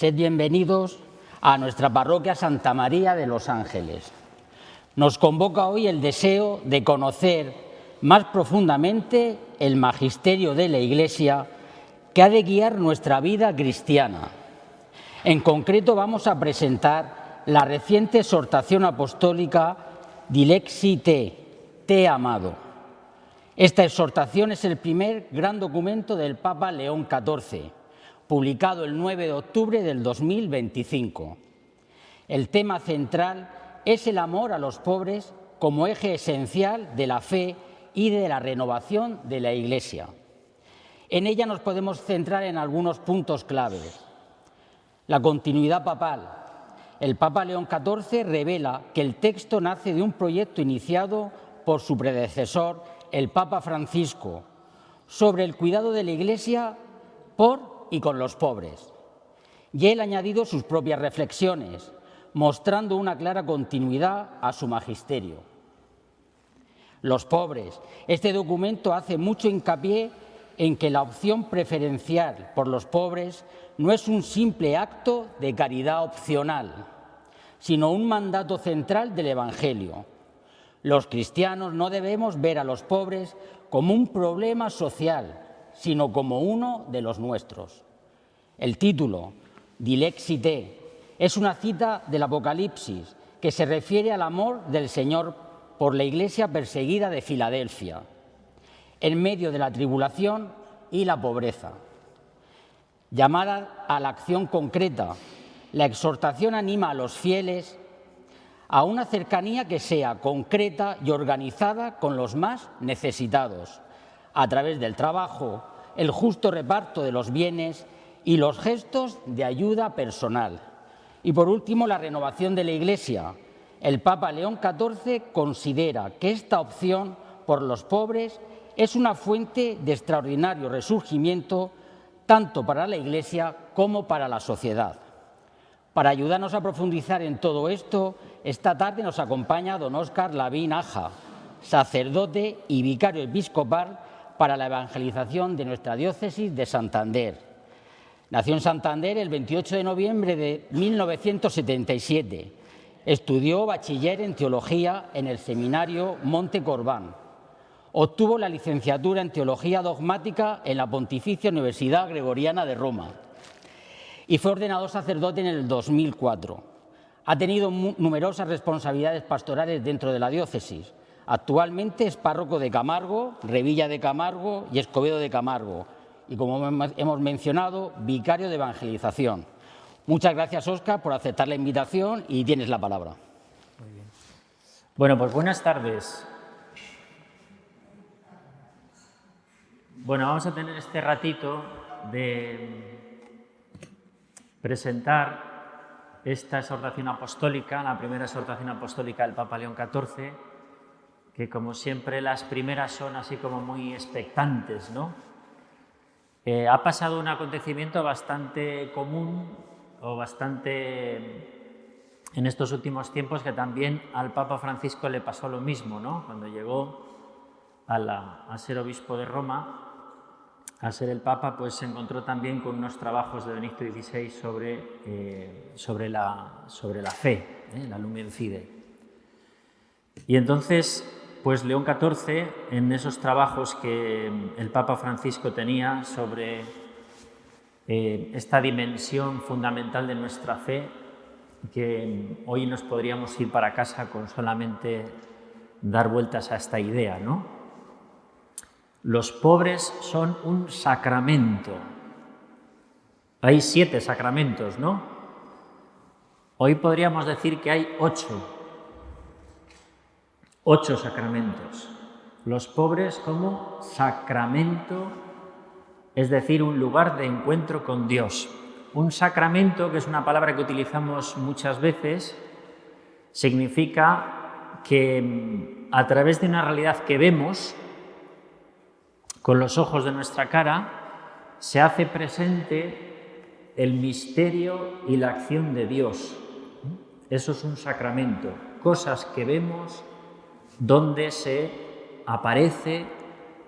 Sed bienvenidos a nuestra parroquia Santa María de los Ángeles. Nos convoca hoy el deseo de conocer más profundamente el magisterio de la Iglesia que ha de guiar nuestra vida cristiana. En concreto vamos a presentar la reciente exhortación apostólica Dilexi Te amado. Esta exhortación es el primer gran documento del Papa León XIV, publicado el 9 de octubre del 2025. El tema central es el amor a los pobres como eje esencial de la fe y de la renovación de la Iglesia. En ella nos podemos centrar en algunos puntos claves. La continuidad papal. El Papa León XIV revela que el texto nace de un proyecto iniciado por su predecesor, el Papa Francisco, sobre el cuidado de la Iglesia por y con los pobres. Y él ha añadido sus propias reflexiones, mostrando una clara continuidad a su magisterio. Los pobres. Este documento hace mucho hincapié en que la opción preferencial por los pobres no es un simple acto de caridad opcional, sino un mandato central del Evangelio. Los cristianos no debemos ver a los pobres como un problema social, sino como uno de los nuestros. El título, Dilexi Te, es una cita del Apocalipsis que se refiere al amor del Señor por la iglesia perseguida de Filadelfia, en medio de la tribulación y la pobreza. Llamada a la acción concreta, la exhortación anima a los fieles a una cercanía que sea concreta y organizada con los más necesitados, a través del trabajo, el justo reparto de los bienes y los gestos de ayuda personal. Y por último, la renovación de la Iglesia. El Papa León XIV considera que esta opción por los pobres es una fuente de extraordinario resurgimiento tanto para la Iglesia como para la sociedad. Para ayudarnos a profundizar en todo esto, esta tarde nos acompaña don Óscar Lavín Aja, sacerdote y vicario episcopal para la evangelización de nuestra diócesis de Santander. Nació en Santander el 28 de noviembre de 1977. Estudió bachiller en teología en el seminario Monte Corbán. Obtuvo la licenciatura en teología dogmática en la Pontificia Universidad Gregoriana de Roma y fue ordenado sacerdote en el 2004. Ha tenido numerosas responsabilidades pastorales dentro de la diócesis. Actualmente es párroco de Camargo, Revilla de Camargo y Escobedo de Camargo. Y como hemos mencionado, vicario de evangelización. Muchas gracias, Óscar, por aceptar la invitación y tienes la palabra. Muy bien. Bueno, pues buenas tardes. Bueno, vamos a tener este ratito de presentar esta exhortación apostólica, la primera exhortación apostólica del Papa León XIV, que como siempre las primeras son así como muy expectantes, ¿no? Ha pasado un acontecimiento bastante común o bastante en estos últimos tiempos que también al Papa Francisco le pasó lo mismo, ¿no? Cuando llegó a ser obispo de Roma, a ser el Papa, pues se encontró también con unos trabajos de Benedicto XVI sobre la fe, la Lumen Fide. Y entonces, pues León XIV, en esos trabajos que el Papa Francisco tenía sobre esta dimensión fundamental de nuestra fe, que hoy nos podríamos ir para casa con solamente dar vueltas a esta idea, ¿no? Los pobres son un sacramento. Hay 7 sacramentos, ¿no? Hoy podríamos decir que hay 8 sacramentos. Los pobres como sacramento, es decir, un lugar de encuentro con Dios. Un sacramento, que es una palabra que utilizamos muchas veces, significa que a través de una realidad que vemos con los ojos de nuestra cara, se hace presente el misterio y la acción de Dios. Eso es un sacramento, cosas que vemos donde se aparece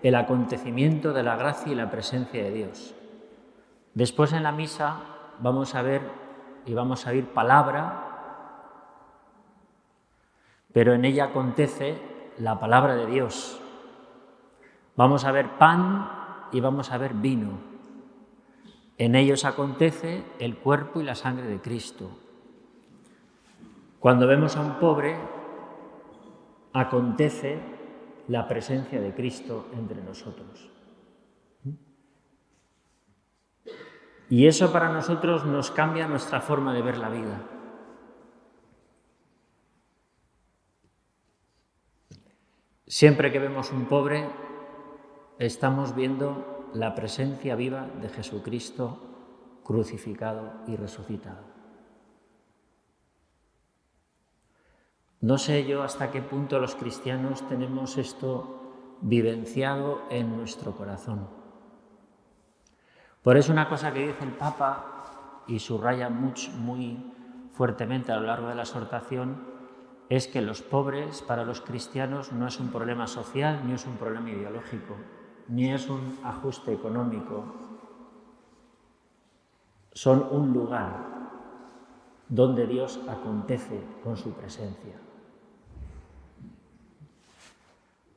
el acontecimiento de la gracia y la presencia de Dios. Después en la misa vamos a ver y vamos a oír palabra, pero en ella acontece la palabra de Dios. Vamos a ver pan y vamos a ver vino. En ellos acontece el cuerpo y la sangre de Cristo. Cuando vemos a un pobre, acontece la presencia de Cristo entre nosotros. Y eso para nosotros nos cambia nuestra forma de ver la vida. Siempre que vemos un pobre, estamos viendo la presencia viva de Jesucristo crucificado y resucitado. No sé yo hasta qué punto los cristianos tenemos esto vivenciado en nuestro corazón. Por eso una cosa que dice el Papa, y subraya muy fuertemente a lo largo de la exhortación, es que los pobres para los cristianos no es un problema social, ni es un problema ideológico, ni es un ajuste económico. Son un lugar donde Dios acontece con su presencia.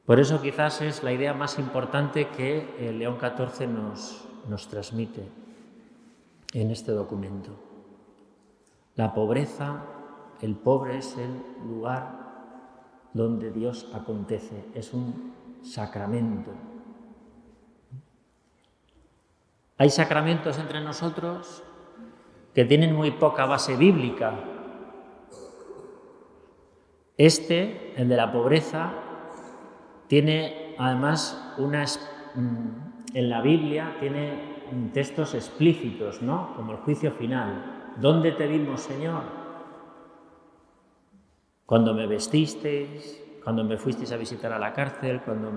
Por eso quizás es la idea más importante que el León XIV nos transmite en este documento. La pobreza, el pobre es el lugar donde Dios acontece, es un sacramento. Hay sacramentos entre nosotros que tienen muy poca base bíblica. El de la pobreza, tiene además en la Biblia tiene textos explícitos, ¿no? Como el juicio final. ¿Dónde te vimos, Señor? Cuando me vestisteis, cuando me fuisteis a visitar a la cárcel, cuando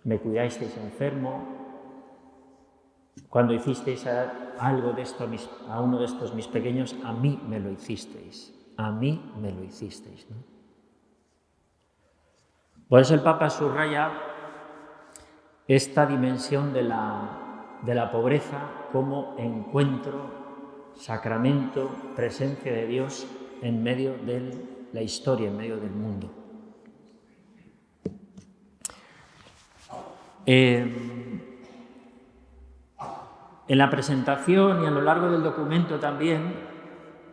me cuidasteis enfermo, cuando hicisteis algo de esto a uno de estos mis pequeños, a mí me lo hicisteis. A mí me lo hicisteis, ¿no? Por eso el Papa subraya esta dimensión de la pobreza como encuentro, sacramento, presencia de Dios en medio de la historia, en medio del mundo. En la presentación y a lo largo del documento también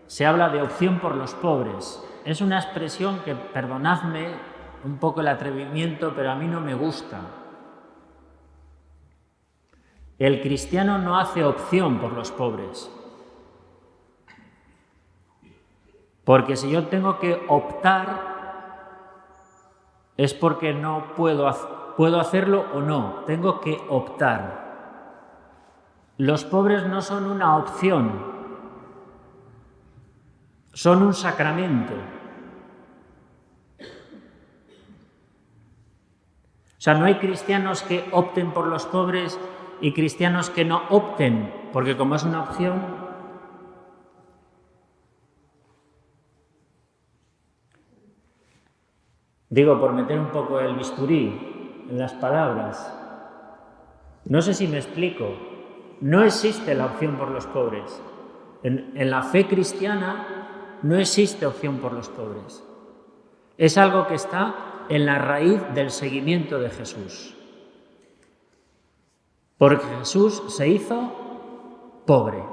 se habla de opción por los pobres. Es una expresión que, perdonadme un poco el atrevimiento, pero a mí no me gusta. El cristiano no hace opción por los pobres. Porque si yo tengo que optar, es porque no puedo hacerlo o no, tengo que optar. Los pobres no son una opción, son un sacramento. O sea, no hay cristianos que opten por los pobres y cristianos que no opten, porque como es una opción, digo, por meter un poco el bisturí en las palabras, no sé si me explico, no existe la opción por los pobres. En la fe cristiana no existe opción por los pobres. Es algo que está en la raíz del seguimiento de Jesús. Porque Jesús se hizo pobre.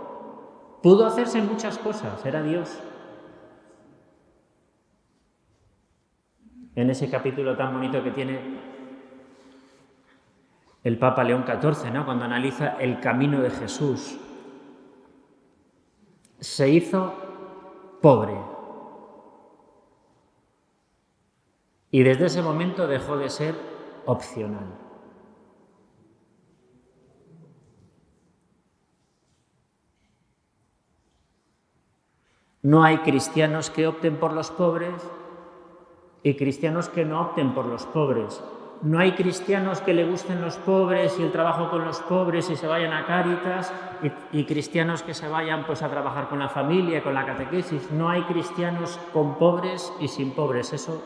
Pudo hacerse muchas cosas, era Dios. En ese capítulo tan bonito que tiene el Papa León XIV, ¿no? Cuando analiza el camino de Jesús, se hizo pobre. Y desde ese momento dejó de ser opcional. No hay cristianos que opten por los pobres y cristianos que no opten por los pobres. No hay cristianos que le gusten los pobres y el trabajo con los pobres y se vayan a Cáritas y cristianos que se vayan pues a trabajar con la familia, con la catequesis. No hay cristianos con pobres y sin pobres. Eso,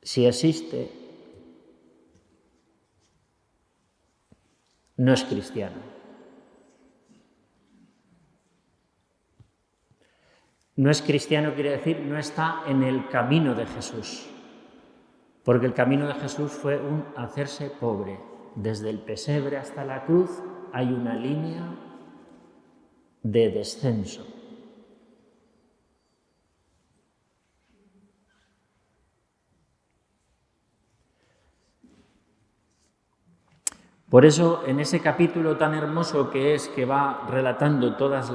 si existe, no es cristiano. no es cristiano quiere decir no está en el camino de Jesús, porque el camino de Jesús fue un hacerse pobre. Desde el pesebre hasta la cruz hay una línea de descenso. Por eso, en ese capítulo tan hermoso que va relatando todas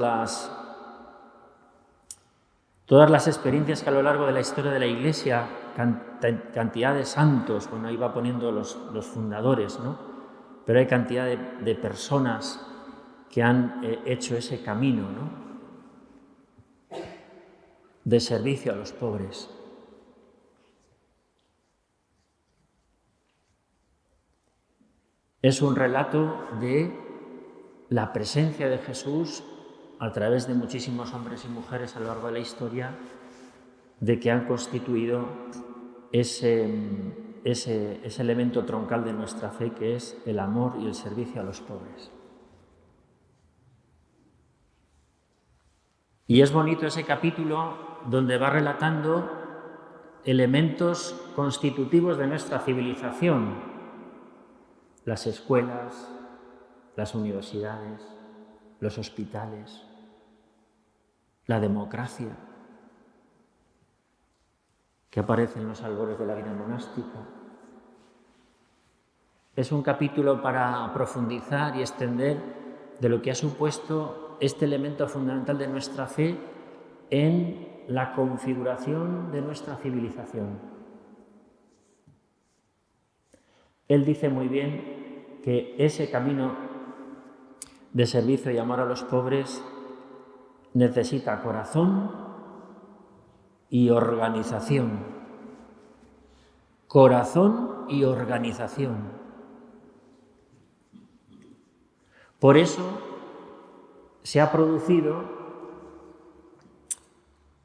las experiencias que a lo largo de la historia de la Iglesia, cantidad de santos, bueno, ahí va poniendo los fundadores, ¿no? Pero hay cantidad de personas que han hecho ese camino, ¿no? De servicio a los pobres. Es un relato de la presencia de Jesús a través de muchísimos hombres y mujeres a lo largo de la historia, de que han constituido ese elemento troncal de nuestra fe, que es el amor y el servicio a los pobres. Y es bonito ese capítulo donde va relatando elementos constitutivos de nuestra civilización: las escuelas, las universidades, los hospitales, la democracia, que aparece en los albores de la vida monástica. Es un capítulo para profundizar y extender de lo que ha supuesto este elemento fundamental de nuestra fe en la configuración de nuestra civilización. Él dice muy bien que ese camino de servicio y amor a los pobres necesita corazón y organización. Corazón y organización. Por eso se han producido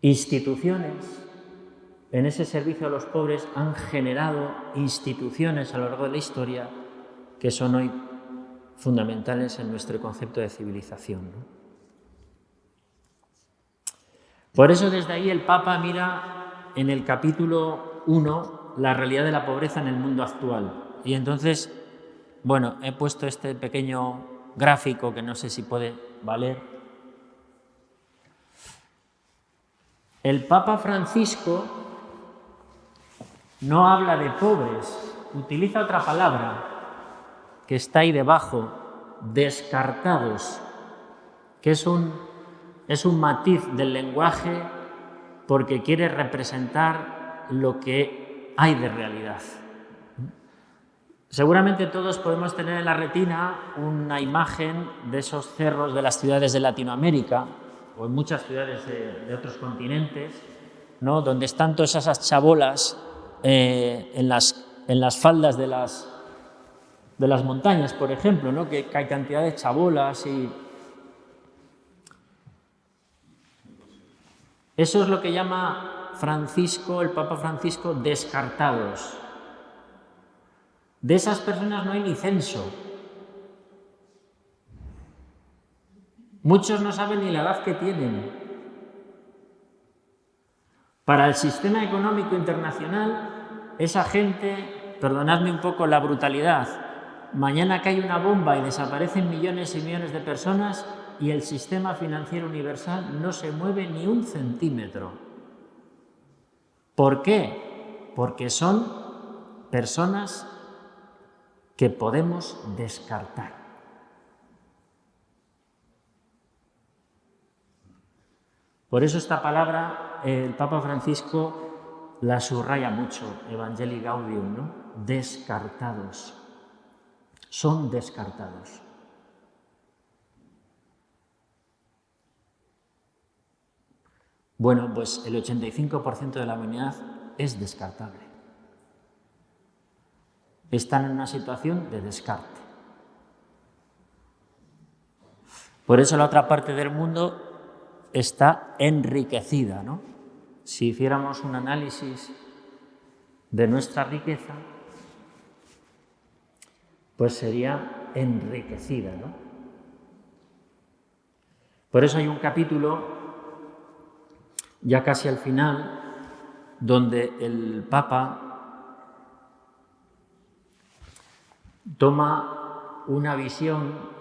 instituciones en ese servicio a los pobres, han generado instituciones a lo largo de la historia que son hoy fundamentales en nuestro concepto de civilización, ¿no? Por eso desde ahí el Papa mira en el capítulo 1 la realidad de la pobreza en el mundo actual. Y entonces, bueno, he puesto este pequeño gráfico que no sé si puede valer. El Papa Francisco no habla de pobres, utiliza otra palabra que está ahí debajo, descartados, que es un matiz del lenguaje porque quiere representar lo que hay de realidad. Seguramente todos podemos tener en la retina una imagen de esos cerros de las ciudades de Latinoamérica o en muchas ciudades de otros continentes, ¿no? Donde están todas esas chabolas en las faldas de las montañas, por ejemplo, ¿no? Que hay cantidad de chabolas y eso es lo que llama el Papa Francisco, descartados. De esas personas no hay ni censo. Muchos no saben ni la edad que tienen. Para el sistema económico internacional, esa gente, perdonadme un poco la brutalidad, mañana cae una bomba y desaparecen millones y millones de personas y el sistema financiero universal no se mueve ni un centímetro. ¿Por qué? Porque son personas que podemos descartar. Por eso esta palabra el Papa Francisco la subraya mucho, Evangelii Gaudium, ¿no? Descartados. Son descartados. Bueno, pues el 85% de la humanidad es descartable. Están en una situación de descarte. Por eso la otra parte del mundo está enriquecida, ¿no? Si hiciéramos un análisis de nuestra riqueza, pues sería enriquecida, ¿no? Por eso hay un capítulo ya casi al final, donde el Papa toma una visión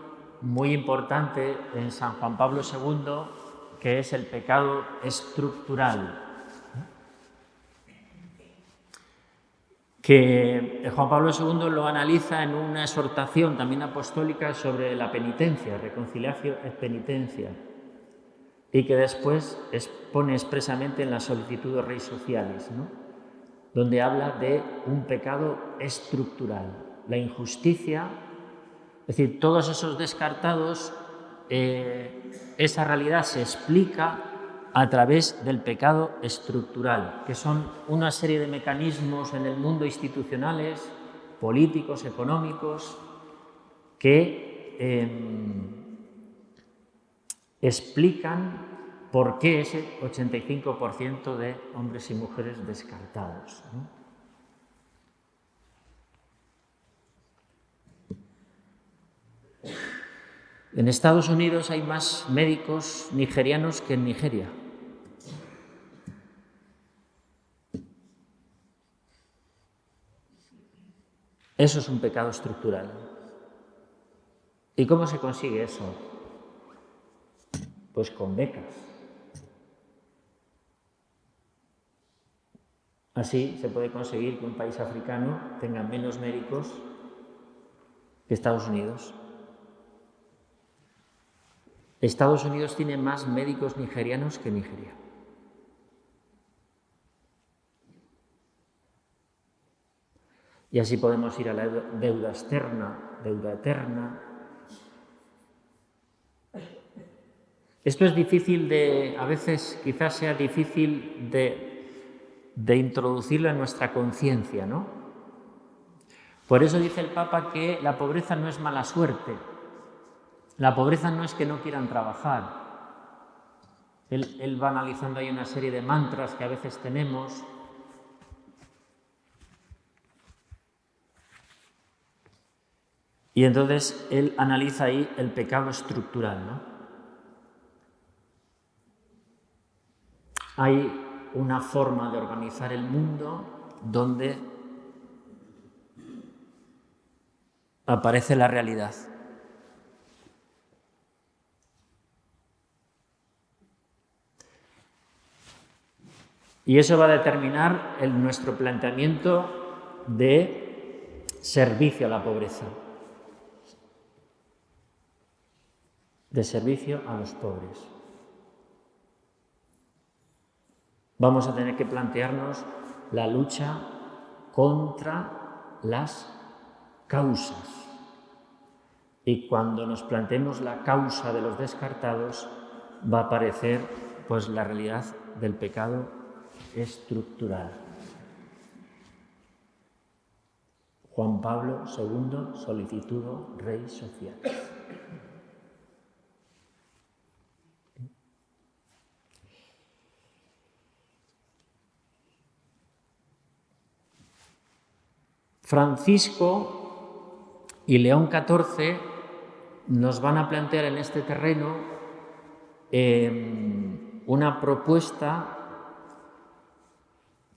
muy importante en San Juan Pablo II, que es el pecado estructural, que Juan Pablo II lo analiza en una exhortación también apostólica sobre la penitencia, reconciliatio et penitencia, y que después expone expresamente en la Sollicitudo Rei Socialis, ¿no?, donde habla de un pecado estructural, la injusticia, es decir, todos esos descartados, esa realidad se explica a través del pecado estructural, que son una serie de mecanismos en el mundo institucionales, políticos, económicos, que explican por qué ese 85% de hombres y mujeres descartados, ¿no? En Estados Unidos hay más médicos nigerianos que en Nigeria. Eso es un pecado estructural. ¿Y cómo se consigue eso? Pues con becas. Así se puede conseguir que un país africano tenga menos médicos que Estados Unidos. Estados Unidos tiene más médicos nigerianos que Nigeria. Y así podemos ir a la deuda externa, deuda eterna. Esto es difícil a veces quizás sea difícil de introducirlo en nuestra conciencia, ¿no? Por eso dice el Papa que la pobreza no es mala suerte. La pobreza no es que no quieran trabajar. Él va analizando ahí una serie de mantras que a veces tenemos. Y entonces él analiza ahí el pecado estructural, ¿no? Hay una forma de organizar el mundo donde aparece la realidad. Y eso va a determinar nuestro planteamiento de servicio a la pobreza, de servicio a los pobres. Vamos a tener que plantearnos la lucha contra las causas. Y cuando nos planteemos la causa de los descartados, va a aparecer pues la realidad del pecado estructural. Juan Pablo II, Sollicitudo Rei Socialis. Francisco y León XIV nos van a plantear en este terreno una propuesta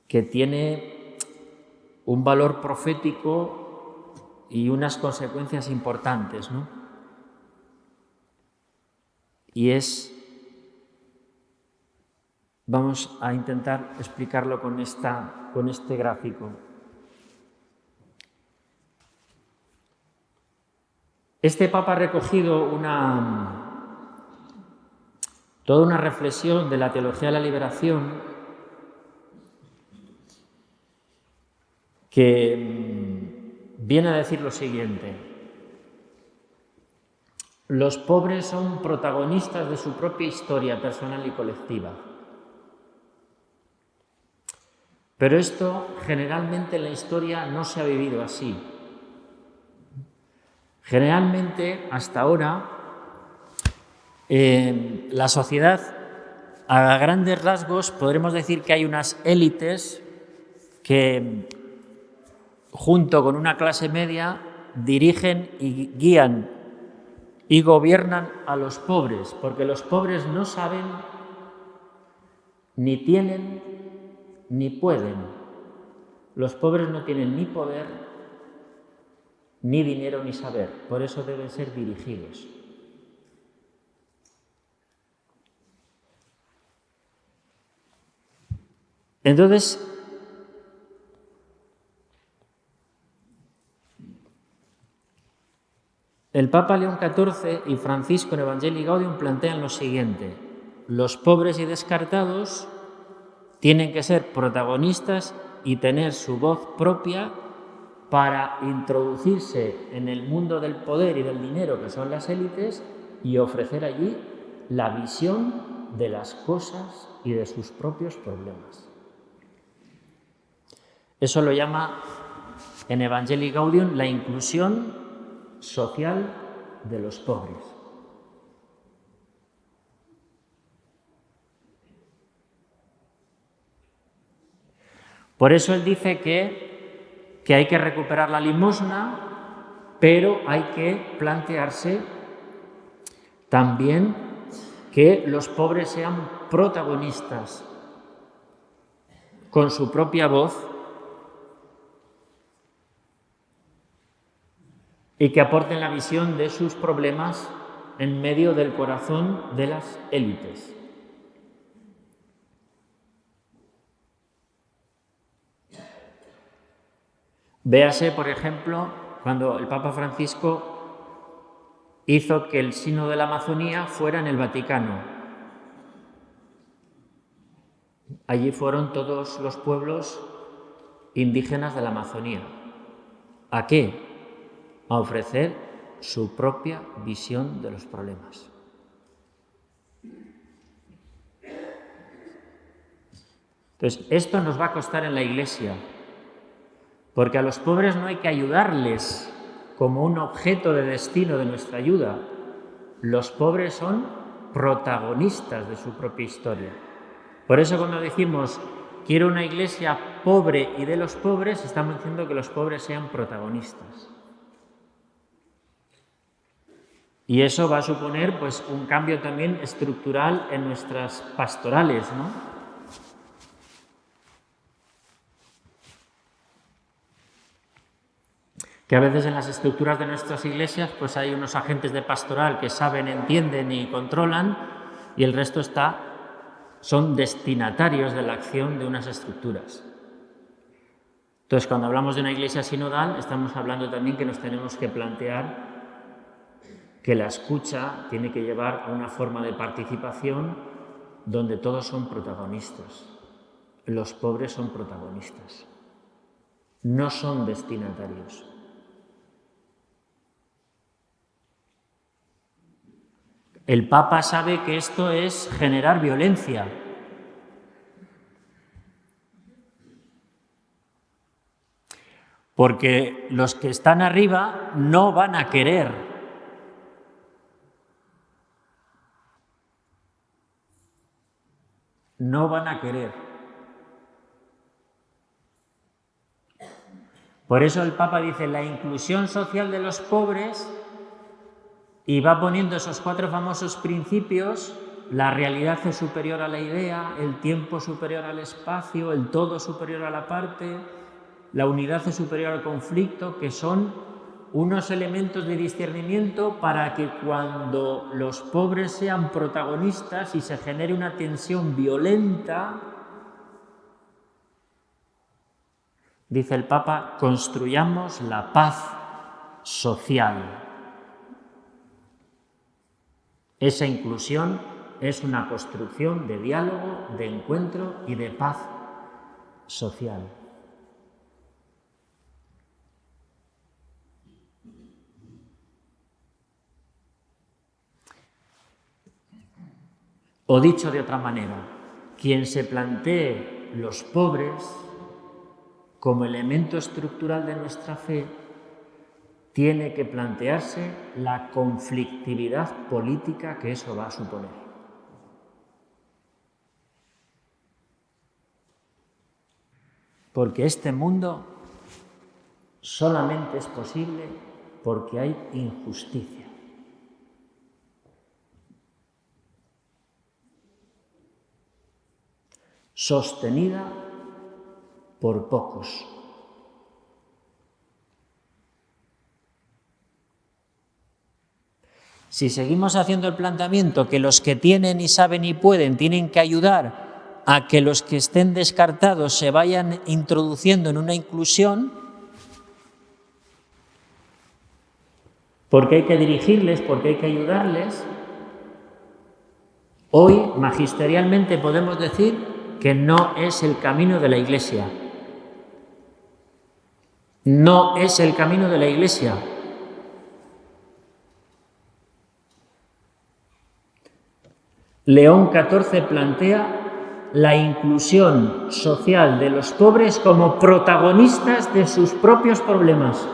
que tiene un valor profético y unas consecuencias importantes, ¿no? Y vamos a intentar explicarlo con este gráfico. Este Papa ha recogido toda una reflexión de la teología de la liberación que viene a decir lo siguiente: los pobres son protagonistas de su propia historia personal y colectiva. Pero esto generalmente en la historia no se ha vivido así. Generalmente, hasta ahora, la sociedad, a grandes rasgos, podremos decir que hay unas élites que, junto con una clase media, dirigen y guían y gobiernan a los pobres, porque los pobres no saben ni tienen ni pueden. Los pobres no tienen ni poder, ni dinero, ni saber. Por eso deben ser dirigidos. Entonces, el Papa León XIV y Francisco en Evangelii Gaudium plantean lo siguiente: los pobres y descartados tienen que ser protagonistas y tener su voz propia para introducirse en el mundo del poder y del dinero, que son las élites, y ofrecer allí la visión de las cosas y de sus propios problemas. Eso lo llama en Evangelii Gaudium la inclusión social de los pobres. Por eso él dice que hay que recuperar la limosna, pero hay que plantearse también que los pobres sean protagonistas con su propia voz y que aporten la visión de sus problemas en medio del corazón de las élites. Véase, por ejemplo, cuando el Papa Francisco hizo que el Sínodo de la Amazonía fuera en el Vaticano. Allí fueron todos los pueblos indígenas de la Amazonía. ¿A qué? A ofrecer su propia visión de los problemas. Entonces, esto nos va a costar en la Iglesia, porque a los pobres no hay que ayudarles como un objeto de destino de nuestra ayuda. Los pobres son protagonistas de su propia historia. Por eso cuando decimos quiero una Iglesia pobre y de los pobres, estamos diciendo que los pobres sean protagonistas. Y eso va a suponer pues un cambio también estructural en nuestras pastorales, ¿no? Que a veces en las estructuras de nuestras iglesias pues hay unos agentes de pastoral que saben, entienden y controlan, y el resto son destinatarios de la acción de unas estructuras. Entonces, cuando hablamos de una iglesia sinodal, estamos hablando también que nos tenemos que plantear que la escucha tiene que llevar a una forma de participación donde todos son protagonistas. Los pobres son protagonistas, no son destinatarios. El Papa sabe que esto es generar violencia. Porque los que están arriba no van a querer. No van a querer. Por eso el Papa dice la inclusión social de los pobres y va poniendo esos 4 famosos principios: la realidad es superior a la idea, el tiempo superior al espacio, el todo superior a la parte, la unidad es superior al conflicto, que son unos elementos de discernimiento para que cuando los pobres sean protagonistas y se genere una tensión violenta, dice el Papa, construyamos la paz social. Esa inclusión es una construcción de diálogo, de encuentro y de paz social. O dicho de otra manera, quien se plantee los pobres como elemento estructural de nuestra fe tiene que plantearse la conflictividad política que eso va a suponer. Porque este mundo solamente es posible porque hay injusticia. sostenida por pocos. Si seguimos haciendo el planteamiento que los que tienen y saben y pueden tienen que ayudar a que los que estén descartados se vayan introduciendo en una inclusión, porque hay que dirigirles, porque hay que ayudarles, hoy magisterialmente podemos decir que no es el camino de la Iglesia. No es el camino de la Iglesia. León XIV plantea la inclusión social de los pobres como protagonistas de sus propios problemas.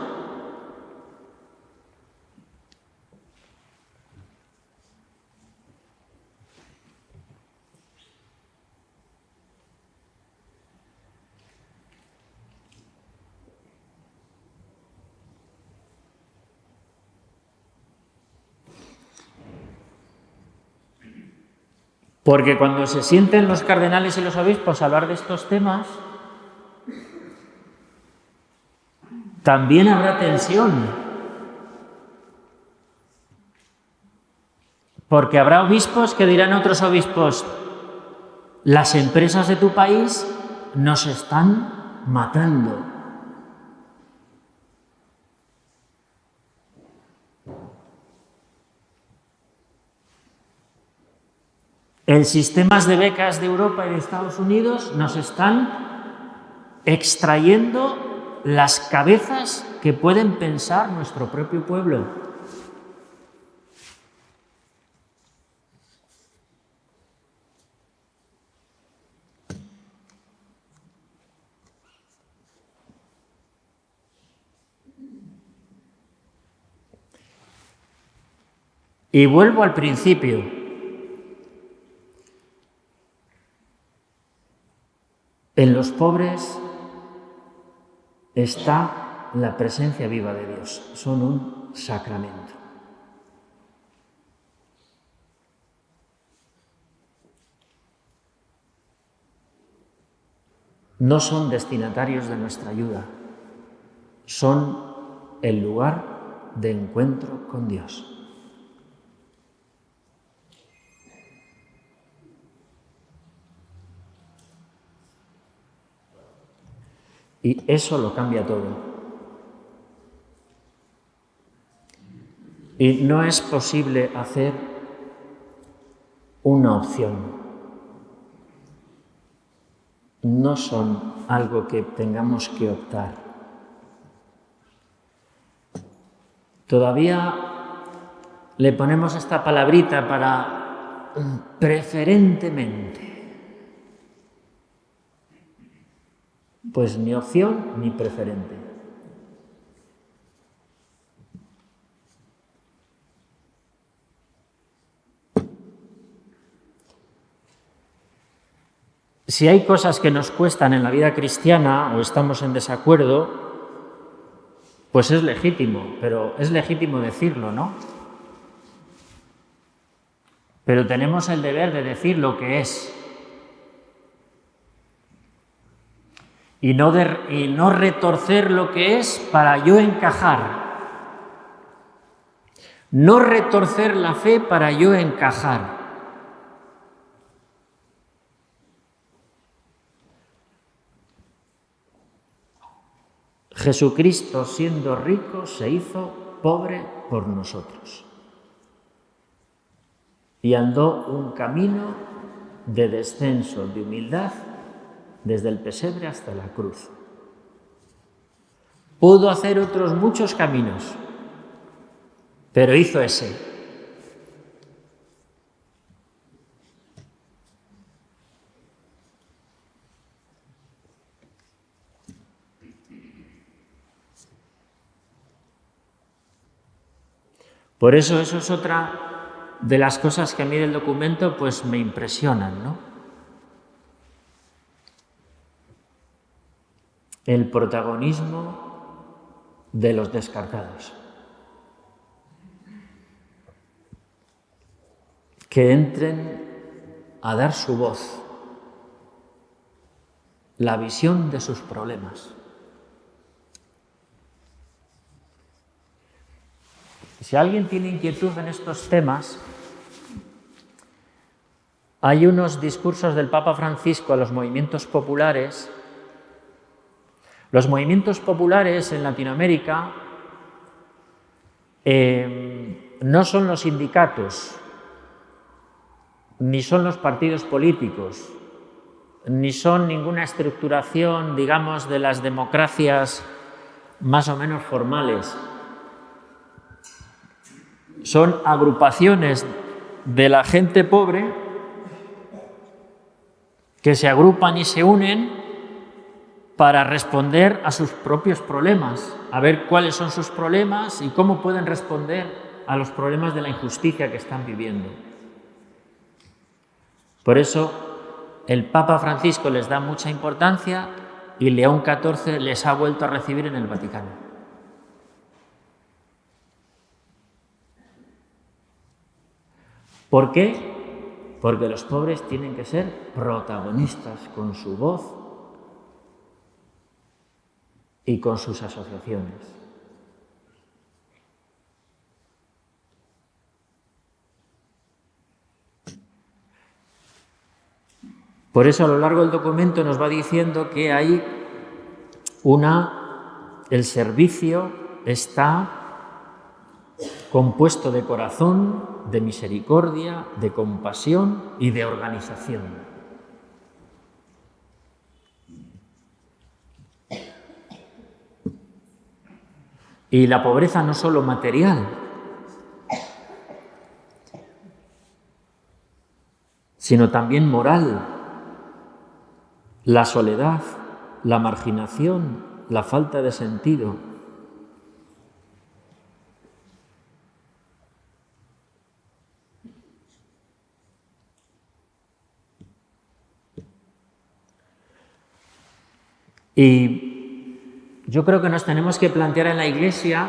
Porque cuando se sienten los cardenales y los obispos a hablar de estos temas, también habrá tensión. Porque habrá obispos que dirán a otros obispos: las empresas de tu país nos están matando. En sistemas de becas de Europa y de Estados Unidos nos están extrayendo las cabezas que pueden pensar nuestro propio pueblo. Y vuelvo al principio. En los pobres está la presencia viva de Dios. Son un sacramento. No son destinatarios de nuestra ayuda. Son el lugar de encuentro con Dios. Y eso lo cambia todo. Y no es posible hacer una opción. No son algo que tengamos que optar. Todavía le ponemos esta palabrita para preferentemente. Pues ni opción ni preferente. Si hay cosas que nos cuestan en la vida cristiana o estamos en desacuerdo, pues es legítimo, pero es legítimo decirlo, ¿no? Pero tenemos el deber de decir lo que es. Y no retorcer lo que es para yo encajar. No retorcer la fe para yo encajar. Jesucristo, siendo rico, se hizo pobre por nosotros. Y andó un camino de descenso, de humildad, desde el pesebre hasta la cruz. Pudo hacer otros muchos caminos, pero hizo ese. Por eso es otra de las cosas que a mí del documento pues me impresionan, ¿no? El protagonismo de los descartados. Que entren a dar su voz, la visión de sus problemas. Si alguien tiene inquietud en estos temas, hay unos discursos del Papa Francisco a los movimientos populares. Los movimientos populares en Latinoamérica no son los sindicatos, ni son los partidos políticos, ni son ninguna estructuración, digamos, de las democracias más o menos formales. Son agrupaciones de la gente pobre que se agrupan y se unen para responder a sus propios problemas, a ver cuáles son sus problemas y cómo pueden responder a los problemas de la injusticia que están viviendo. Por eso el Papa Francisco les da mucha importancia y León XIV les ha vuelto a recibir en el Vaticano. ¿Por qué? Porque los pobres tienen que ser protagonistas con su voz y con sus asociaciones. Por eso a lo largo del documento nos va diciendo que hay el servicio está compuesto de corazón, de misericordia, de compasión y de organización. Y la pobreza no solo material, sino también moral, la soledad, la marginación, la falta de sentido. Y yo creo que nos tenemos que plantear en la Iglesia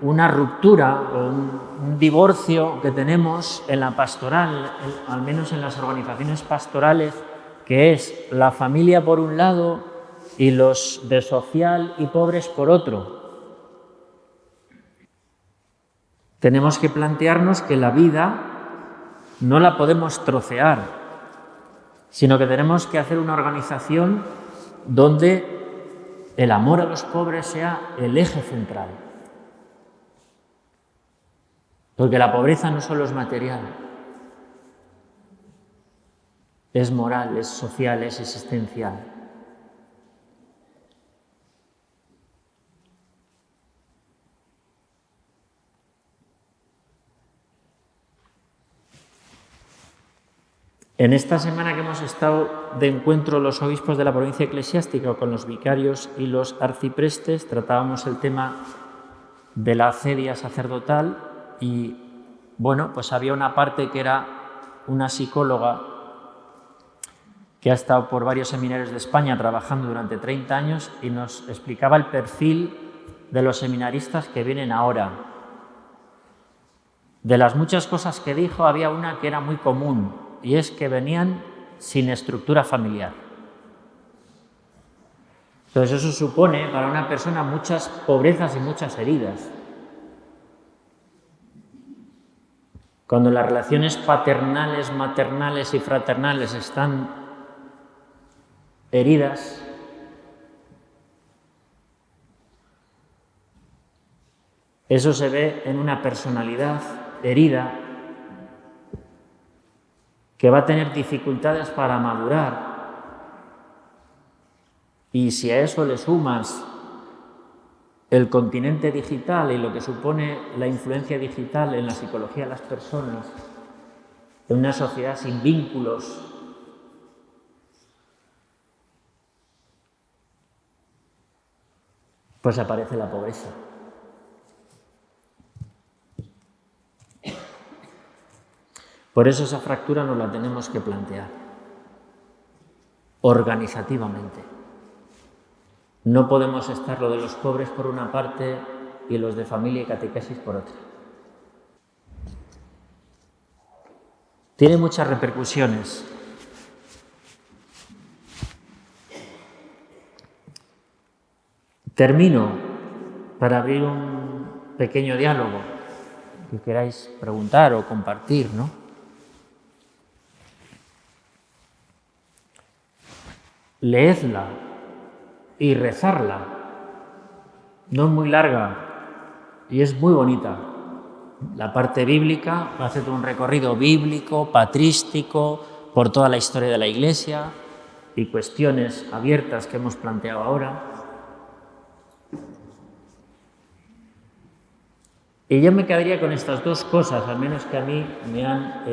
una ruptura o un divorcio que tenemos en la pastoral, al menos en las organizaciones pastorales, que es la familia por un lado y los de social y pobres por otro. Tenemos que plantearnos que la vida no la podemos trocear, sino que tenemos que hacer una organización donde el amor a los pobres sea el eje central. Porque la pobreza no solo es material, es moral, es social, es existencial. En esta semana que hemos estado de encuentro los obispos de la provincia eclesiástica con los vicarios y los arciprestes, tratábamos el tema de la acedia sacerdotal y, bueno, pues había una parte que era una psicóloga que ha estado por varios seminarios de España trabajando durante 30 años y nos explicaba el perfil de los seminaristas que vienen ahora. De las muchas cosas que dijo, había una que era muy común, y es que venían sin estructura familiar. Entonces eso supone para una persona muchas pobrezas y muchas heridas. Cuando las relaciones paternales, maternales y fraternales están heridas, eso se ve en una personalidad herida que va a tener dificultades para madurar. Y si a eso le sumas el continente digital y lo que supone la influencia digital en la psicología de las personas, en una sociedad sin vínculos, pues aparece la pobreza. Por eso esa fractura nos la tenemos que plantear organizativamente. No podemos estar lo de los pobres por una parte y los de familia y catequesis por otra. Tiene muchas repercusiones. Termino para abrir un pequeño diálogo que queráis preguntar o compartir, ¿no? Leedla y rezarla. No es muy larga y es muy bonita. La parte bíblica, hace todo un recorrido bíblico, patrístico, por toda la historia de la Iglesia y cuestiones abiertas que hemos planteado ahora. Y yo me quedaría con estas dos cosas, al menos que a mí me han...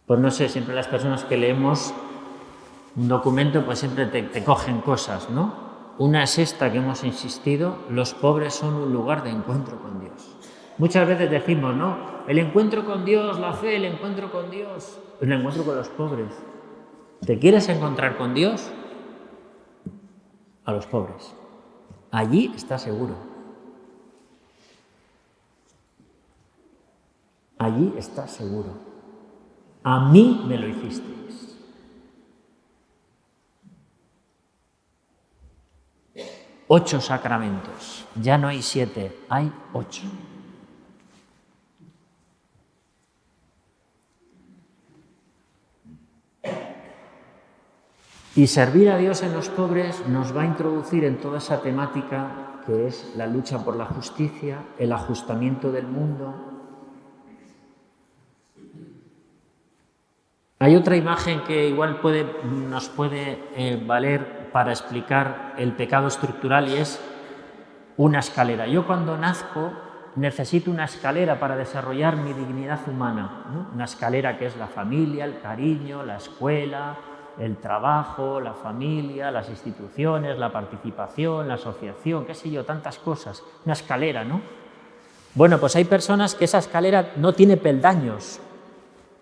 pues no sé, siempre las personas que leemos un documento, pues siempre te cogen cosas, ¿no? Una es esta que hemos insistido: los pobres son un lugar de encuentro con Dios. Muchas veces decimos, ¿no? El encuentro con Dios, la fe, el encuentro con Dios, el encuentro con los pobres. ¿Te quieres encontrar con Dios? A los pobres. Allí estás seguro. Allí estás seguro. A mí me lo hicisteis. 8 sacramentos. Ya no hay 7, hay 8. Y servir a Dios en los pobres nos va a introducir en toda esa temática que es la lucha por la justicia, el ajustamiento del mundo. Hay otra imagen que igual nos puede valer para explicar el pecado estructural y es una escalera. Yo cuando nazco necesito una escalera para desarrollar mi dignidad humana, ¿no? Una escalera que es la familia, el cariño, la escuela, el trabajo, la familia, las instituciones, la participación, la asociación, qué sé yo, tantas cosas. Una escalera, ¿no? Bueno, pues hay personas que esa escalera no tiene peldaños.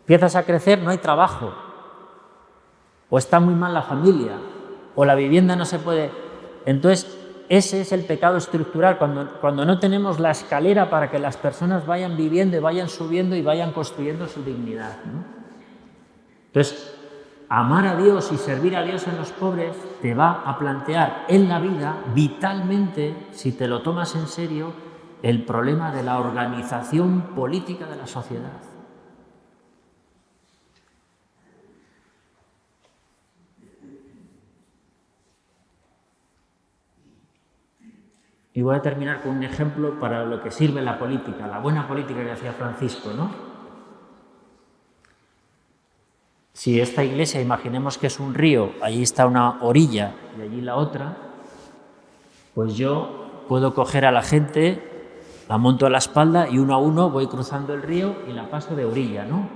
Empiezas a crecer, no hay trabajo, o está muy mal la familia, o la vivienda no se puede. Entonces, ese es el pecado estructural, cuando no tenemos la escalera para que las personas vayan viviendo y vayan subiendo y vayan construyendo su dignidad, ¿no? Entonces, amar a Dios y servir a Dios en los pobres te va a plantear en la vida, vitalmente, si te lo tomas en serio, el problema de la organización política de la sociedad. Y voy a terminar con un ejemplo para lo que sirve la política, la buena política que hacía Francisco, ¿no? Si esta iglesia, imaginemos que es un río, allí está una orilla y allí la otra, pues yo puedo coger a la gente, la monto a la espalda y uno a uno voy cruzando el río y la paso de orilla, ¿no?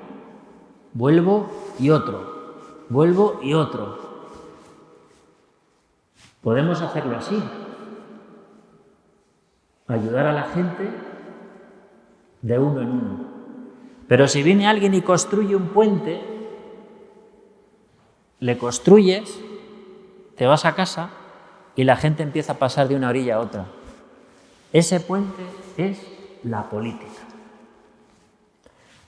Vuelvo y otro, vuelvo y otro. Podemos hacerlo así. Ayudar a la gente de uno en uno. Pero si viene alguien y construye un puente, le construyes, te vas a casa y la gente empieza a pasar de una orilla a otra. Ese puente es la política.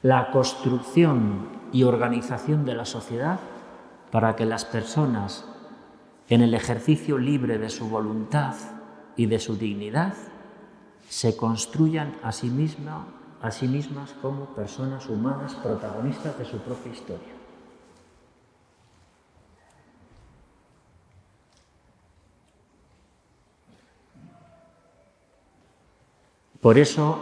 La construcción y organización de la sociedad para que las personas, en el ejercicio libre de su voluntad y de su dignidad, se construyan a sí mismas como personas humanas protagonistas de su propia historia. Por eso,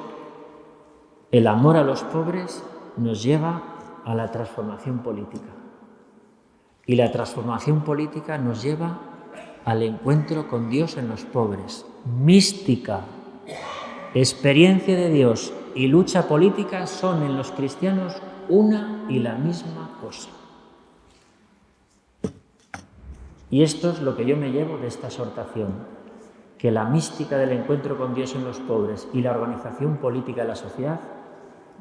el amor a los pobres nos lleva a la transformación política. Y la transformación política nos lleva al encuentro con Dios en los pobres. Mística, experiencia de Dios y lucha política son en los cristianos una y la misma cosa. Y esto es lo que yo me llevo de esta exhortación, que la mística del encuentro con Dios en los pobres y la organización política de la sociedad,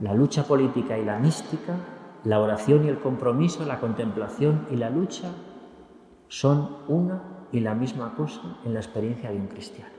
la lucha política y la mística, la oración y el compromiso, la contemplación y la lucha, son una y la misma cosa en la experiencia de un cristiano.